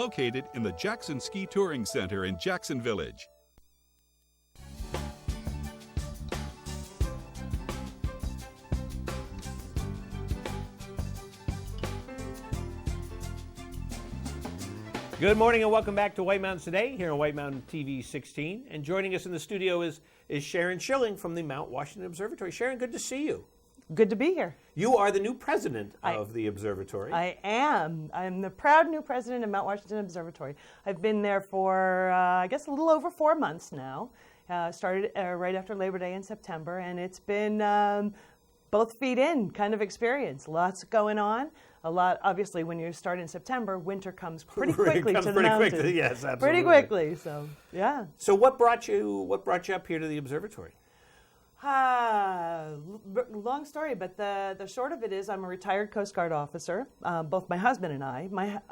Located in the Jackson Ski Touring Center in Jackson Village. Good morning and welcome back to White Mountains Today here on White Mountain TV 16. And joining us in the studio is Sharon Schilling from the Mount Washington Observatory. Sharon, good to see you. Good to be here. You are the new president of the observatory. I am. I'm the proud new president of Mount Washington Observatory. I've been there for, I guess, a little over 4 months now. Started right after Labor Day in September, and it's been both feet in kind of experience. Lots going on. A lot, obviously, when you start in September, winter comes pretty quickly to the mountains. Quickly, yes, absolutely. Pretty quickly, so yeah. So what brought you up here to the observatory? Long story, but the short of it is I'm a retired Coast Guard officer. Both my husband and I,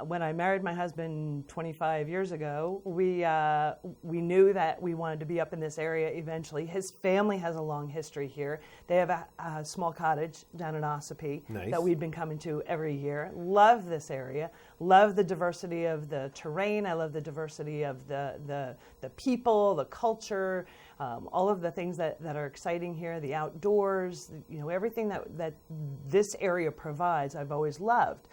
when I married my husband 25 years ago, we knew that we wanted to be up in this area eventually. His family has a long history here. They have a small cottage down in Ossipee that we've been coming to every year. Love this area. Love the diversity of the terrain. I love the diversity of the people, the culture. All of the things that are exciting here, the outdoors, everything that this area provides, I've always loved.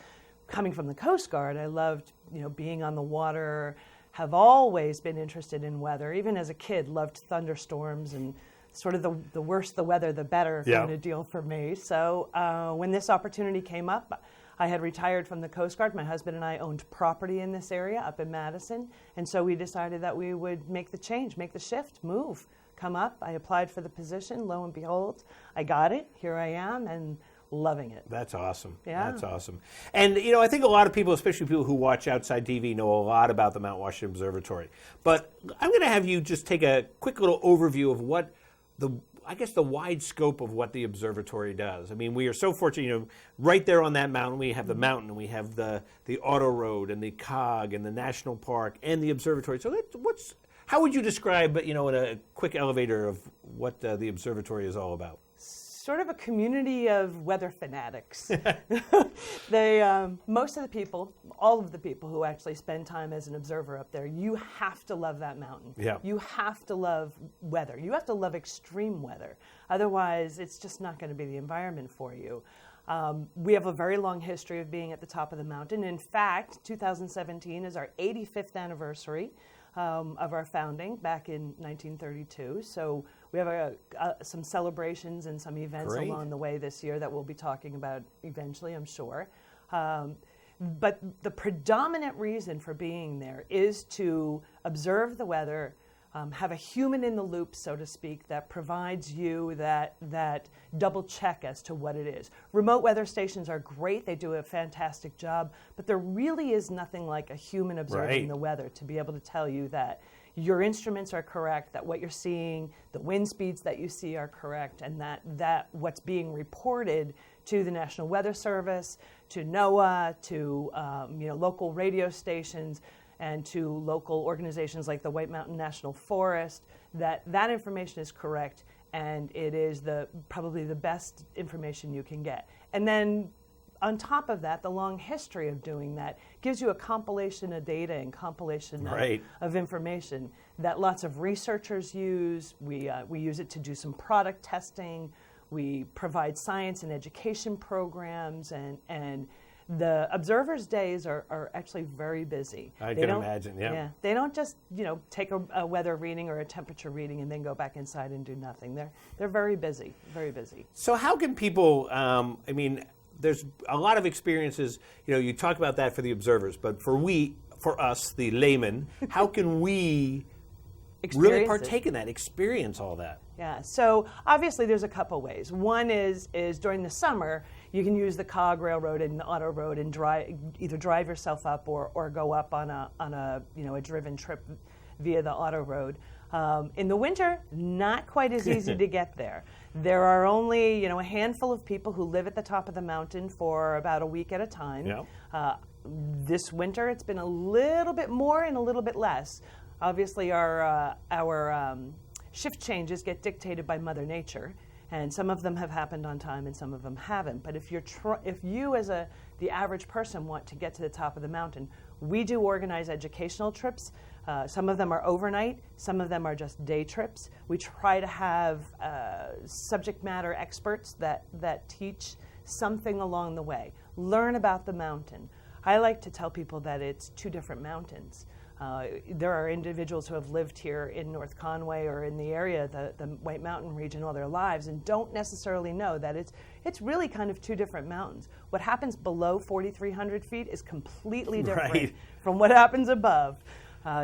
Coming from the Coast Guard, I loved, being on the water, have always been interested in weather. Even as a kid, loved thunderstorms and sort of the worse the weather, the better kind of deal for me. So when this opportunity came up, I had retired from the Coast Guard. My husband and I owned property in this area up in Madison. And so we decided that we would make the change, make the shift, move, come up. I applied for the position. Lo and behold, I got it. Here I am and loving it. That's awesome. Yeah. That's awesome. And, I think a lot of people, especially people who watch outside TV, know a lot about the Mount Washington Observatory. But I'm going to have you just take a quick little overview of what the wide scope of what the observatory does. I mean, we are so fortunate, right there on that mountain, we have the mountain, and we have the auto road, and the COG, and the national park, and the observatory. So how would you describe, in a quick elevator of what the observatory is all about? Sort of a community of weather fanatics. Most of the people, all of the people who actually spend time as an observer up there, you have to love that mountain. Yeah. You have to love weather. You have to love extreme weather. Otherwise, it's just not going to be the environment for you. We have a very long history of being at the top of the mountain. In fact, 2017 is our 85th anniversary of our founding back in 1932. So we have some celebrations and some events along the way this year that we'll be talking about eventually, I'm sure. But the predominant reason for being there is to observe the weather, have a human in the loop, so to speak, that provides you that double check as to what it is. Remote weather stations are great. They do a fantastic job, but there really is nothing like a human observing the weather to be able to tell you that your instruments are correct, that what you're seeing, the wind speeds that you see are correct, and that what's being reported to the National Weather Service, to NOAA, to local radio stations, and to local organizations like the White Mountain National Forest, that information is correct, and it is probably the best information you can get. And then on top of that, the long history of doing that gives you a compilation of data and compilation of information that lots of researchers use. We use it to do some product testing. We provide science and education programs, and the observers' days are actually very busy. I can imagine, yeah. They don't just take a weather reading or a temperature reading and then go back inside and do nothing. They're very busy, very busy. So how can people? There's a lot of experiences. You talk about that for the observers, but for us, the laymen, how can we really partake in that, experience all that? Yeah, so obviously there's a couple ways. One is during the summer, you can use the COG railroad and the auto road and either drive yourself up or go up on a driven trip via the auto road. In the winter, not quite as easy to get there. There are only a handful of people who live at the top of the mountain for about a week at a time. Yeah. This winter, it's been a little bit more and a little bit less. Obviously, our shift changes get dictated by Mother Nature, and some of them have happened on time and some of them haven't. But if you as the average person want to get to the top of the mountain, We do organize educational trips. Some of them are overnight, some of them are just day trips. We try to have subject matter experts that teach something along the way. Learn about the mountain. I like to tell people that it's two different mountains. There are individuals who have lived here in North Conway or in the area, the White Mountain region, all their lives, and don't necessarily know that it's really kind of two different mountains. What happens below 4,300 feet is completely different from what happens above.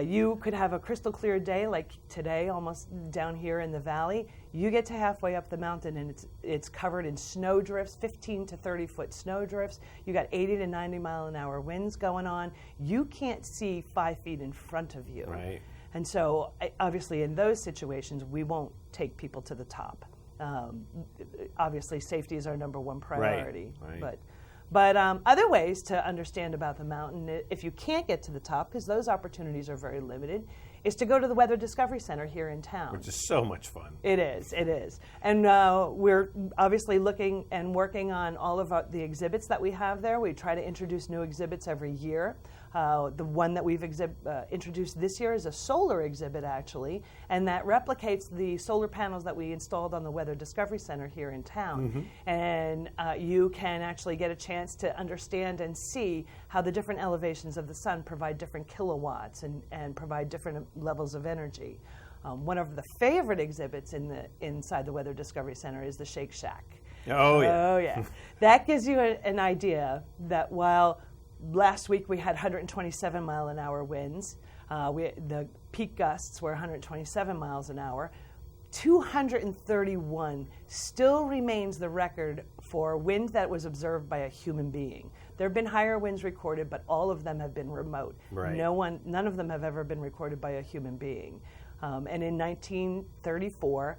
You could have a crystal clear day like today, almost down here in the valley. You get to halfway up the mountain and it's covered in snow drifts, 15 to 30 foot snow drifts. You got 80 to 90 mile an hour winds going on. You can't see 5 feet in front of you. Right. And so obviously in those situations, we won't take people to the top. Obviously safety is our number one priority. Right. But other ways to understand about the mountain, if you can't get to the top, because those opportunities are very limited, is to go to the Weather Discovery Center here in town. Which is so much fun. It is. And we're obviously looking and working on all of the exhibits that we have there. We try to introduce new exhibits every year. The one that we've introduced this year is a solar exhibit, actually, and that replicates the solar panels that we installed on the Weather Discovery Center here in town. Mm-hmm. And you can actually get a chance to understand and see how the different elevations of the sun provide different kilowatts and provide different levels of energy. One of the favorite exhibits inside the Weather Discovery Center is the Shake Shack. Oh, yeah. Oh, yeah. That gives you an idea that while last week we had 127 mile an hour winds, the peak gusts were 127 miles an hour, 231 still remains the record for wind that was observed by a human being. There have been higher winds recorded, but all of them have been remote. Right. None of them have ever been recorded by a human being. And in 1934,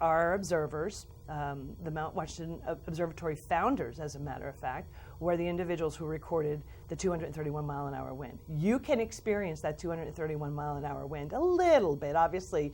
our observers, the Mount Washington Observatory founders, as a matter of fact, were the individuals who recorded the 231 mile an hour wind. You can experience that 231 mile an hour wind a little bit, obviously,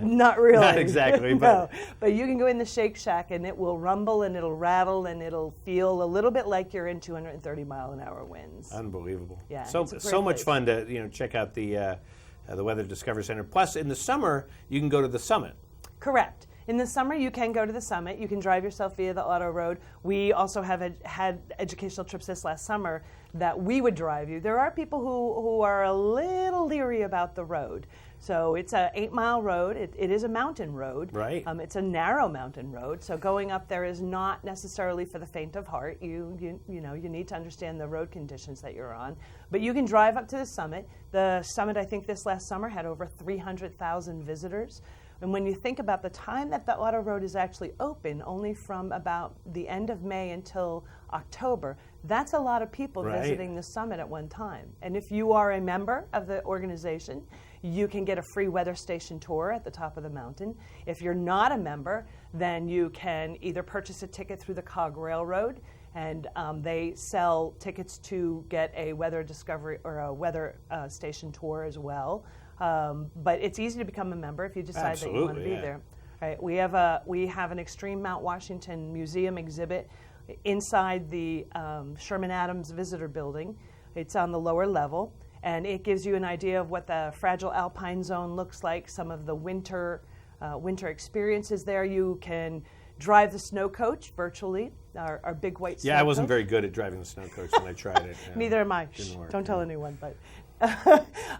not really. Not exactly, no. But you can go in the Shake Shack and it will rumble and it'll rattle and it'll feel a little bit like you're in 230 mile an hour winds. Unbelievable. Yeah, So much fun to check out the Weather Discovery Center. Plus, in the summer, you can go to the summit. Correct. In the summer, you can go to the summit. You can drive yourself via the auto road. We also have had educational trips this last summer that we would drive you. There are people who are a little leery about the road. So it's an 8-mile road. It is a mountain road. Right. It's a narrow mountain road. So going up there is not necessarily for the faint of heart. You need to understand the road conditions that you're on. But you can drive up to the summit. The summit, I think, this last summer had over 300,000 visitors. And when you think about the time that the auto road is actually open, only from about the end of May until October, that's a lot of people visiting the summit at one time. And if you are a member of the organization, you can get a free weather station tour at the top of the mountain. If you're not a member, then you can either purchase a ticket through the Cog Railroad, and they sell tickets to get a weather discovery or a weather station tour as well. But it's easy to become a member if you decide that you want to be there. Right. We have an Extreme Mount Washington Museum exhibit inside the Sherman Adams Visitor Building. It's on the lower level, and it gives you an idea of what the fragile alpine zone looks like, some of the winter experiences there. You can drive the snow coach virtually, our big white snow coach. Yeah, I wasn't very good at driving the snow coach when I tried it. Neither am I. Didn't work, Don't tell anyone, but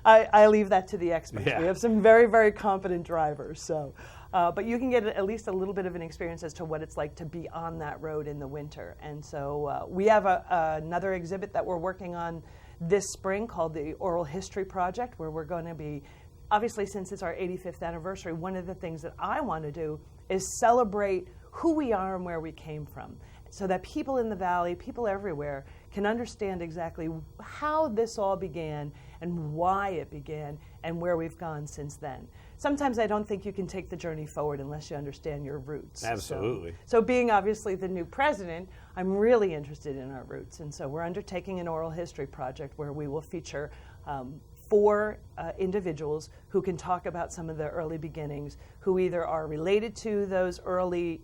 I leave that to the experts. Yeah. We have some very, very competent drivers. So, but you can get at least a little bit of an experience as to what it's like to be on that road in the winter. And so we have another exhibit that we're working on this spring called the Oral History Project, where we're going to be, obviously since it's our 85th anniversary, one of the things that I want to do is celebrate who we are and where we came from, so that people in the valley, people everywhere, can understand exactly how this all began and why it began and where we've gone since then. Sometimes I don't think you can take the journey forward unless you understand your roots. Absolutely. So being obviously the new president, I'm really interested in our roots. And so we're undertaking an oral history project where we will feature 4 individuals who can talk about some of the early beginnings, who either are related to those early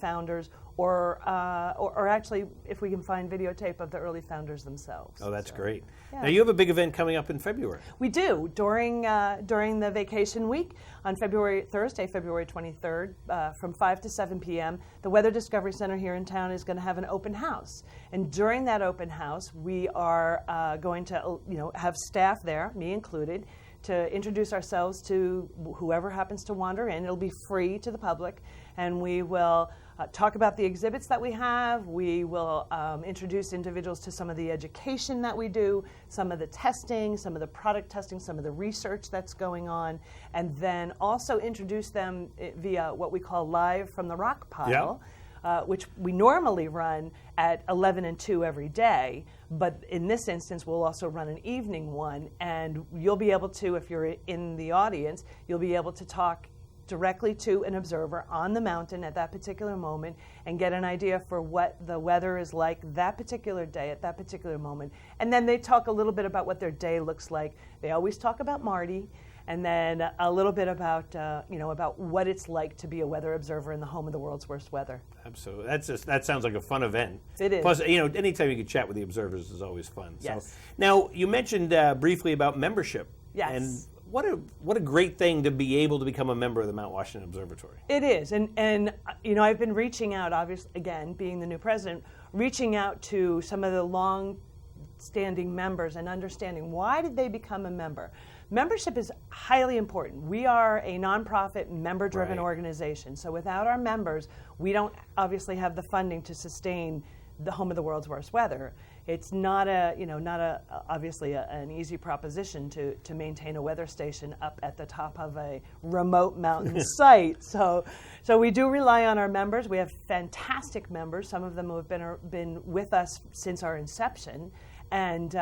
founders or actually, if we can find videotape of the early founders themselves. Oh, that's great. Yeah. Now, you have a big event coming up in February. We do. During the vacation week, on Thursday, February 23rd, from 5 to 7 p.m., the Weather Discovery Center here in town is going to have an open house. And during that open house, we are going to have staff there, me included, to introduce ourselves to whoever happens to wander in. It'll be free to the public, and we will talk about the exhibits that we have. We will introduce individuals to some of the education that we do, some of the testing, some of the product testing, some of the research that's going on, and then also introduce them via what we call Live from the Rock Pile. Yeah. Which we normally run at 11 and 2 every day, but in this instance we'll also run an evening one, and you'll be able to, if you're in the audience, you'll be able to talk directly to an observer on the mountain at that particular moment and get an idea for what the weather is like that particular day at that particular moment. And then they talk a little bit about what their day looks like. They always talk about Marty, and then a little bit about about what it's like to be a weather observer in the home of the world's worst weather. Absolutely. That sounds like a fun event. It is. Plus, anytime you can chat with the observers is always fun. Yes. So, now, you mentioned briefly about membership. Yes. And what a great thing to be able to become a member of the Mount Washington Observatory. It is, and I've been reaching out, obviously, again, being the new president, reaching out to some of the long-standing members and understanding why did they become a member. Membership is highly important. We are a nonprofit, member-driven organization, so without our members, we don't obviously have the funding to sustain the home of the world's worst weather. It's not obviously an easy proposition to maintain a weather station up at the top of a remote mountain site. So we do rely on our members. We have fantastic members. Some of them have been with us since our inception, and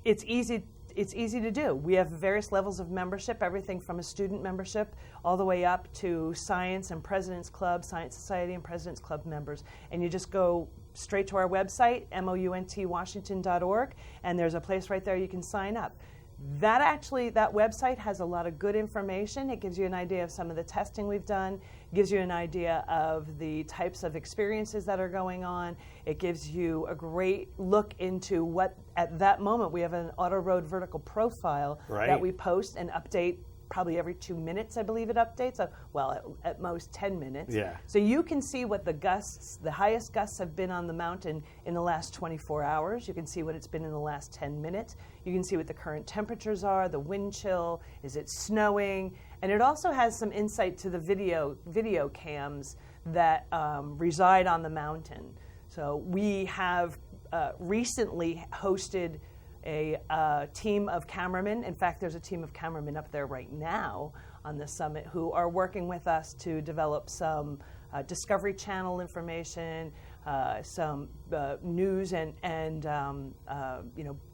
it's easy. It's easy to do. We have various levels of membership, everything from a student membership all the way up to Science and President's Club, Science Society and President's Club members. And you just go straight to our website, MWOBSwashington.org, and there's a place right there you can sign up. That website has a lot of good information. It gives you an idea of some of the testing we've done, gives you an idea of the types of experiences that are going on. It gives you a great look into what, at that moment, we have an auto road vertical profile that we post and update probably every 2 minutes, I believe it updates. At most 10 minutes. Yeah. So you can see what the highest gusts have been on the mountain in the last 24 hours. You can see what it's been in the last 10 minutes. You can see what the current temperatures are, the wind chill, is it snowing? And it also has some insight to the video cams that reside on the mountain. So we have recently hosted a team of cameramen. In fact, there's a team of cameramen up there right now on the summit who are working with us to develop some Discovery Channel information, some news and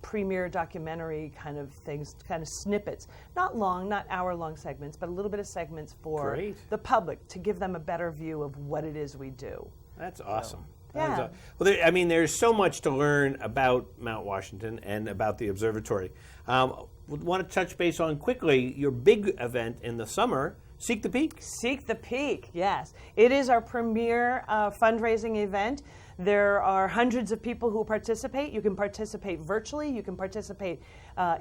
premiere documentary kind of things, kind of snippets. Not long, not hour-long segments, but a little bit of segments for the public to give them a better view of what it is we do. That's awesome. Yeah. There's so much to learn about Mount Washington and about the observatory. We want to touch base on quickly your big event in the summer, Seek the Peak. Seek the Peak, yes. It is our premier fundraising event. There are hundreds of people who participate. You can participate virtually. You can participate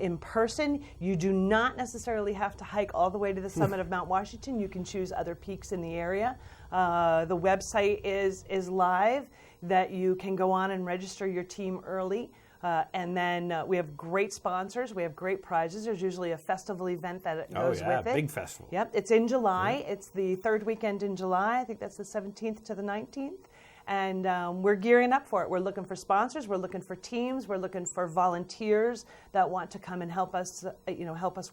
in person. You do not necessarily have to hike all the way to the summit of Mount Washington. You can choose other peaks in the area. The website is live, that you can go on and register your team early. And then we have great sponsors. We have great prizes. There's usually a festival event that goes with it. Big festival. Yep, it's in July. Yeah. It's the third weekend in July. I think that's the 17th to the 19th. And we're gearing up for it. We're looking for sponsors. We're looking for teams. We're looking for volunteers that want to come and help us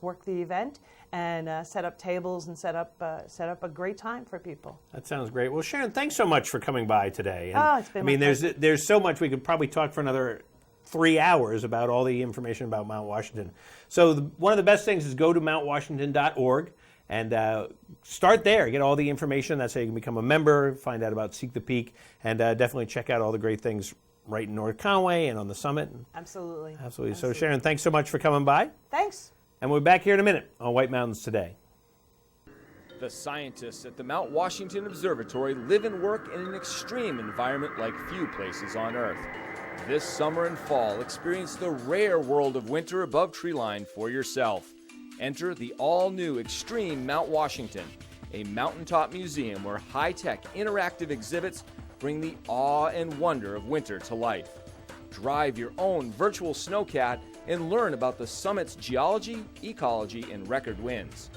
work the event and set up tables and set up a great time for people. That sounds great. Well, Sharon, thanks so much for coming by today. And, it's been my pleasure. There's so much. We could probably talk for another 3 hours about all the information about Mount Washington. So one of the best things is go to mountwashington.org. And start there. Get all the information. That's how you can become a member, find out about Seek the Peak, and definitely check out all the great things right in North Conway and on the summit. Absolutely. So, Sharon, thanks so much for coming by. Thanks. And we'll be back here in a minute on White Mountains Today. The scientists at the Mount Washington Observatory live and work in an extreme environment like few places on Earth. This summer and fall, experience the rare world of winter above treeline for yourself. Enter the all-new Extreme Mount Washington, a mountaintop museum where high-tech interactive exhibits bring the awe and wonder of winter to life. Drive your own virtual snowcat and learn about the summit's geology, ecology, and record winds.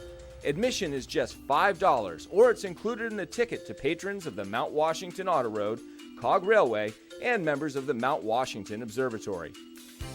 Admission is just $5, or it's included in the ticket to patrons of the Mount Washington Auto Road, Cog Railway, and members of the Mount Washington Observatory.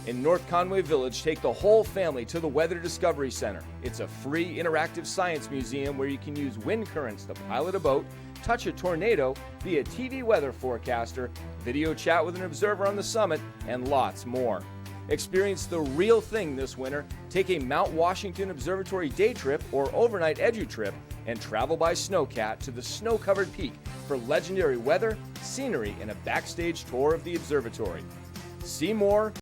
In North Conway Village, take the whole family to the Weather Discovery Center. It's a free interactive science museum where you can use wind currents to pilot a boat, touch a tornado, be a TV weather forecaster, video chat with an observer on the summit, and lots more. Experience the real thing this winter. Take a Mount Washington Observatory day trip or overnight edu-trip and travel by snowcat to the snow-covered peak for legendary weather, scenery, and a backstage tour of the observatory. See more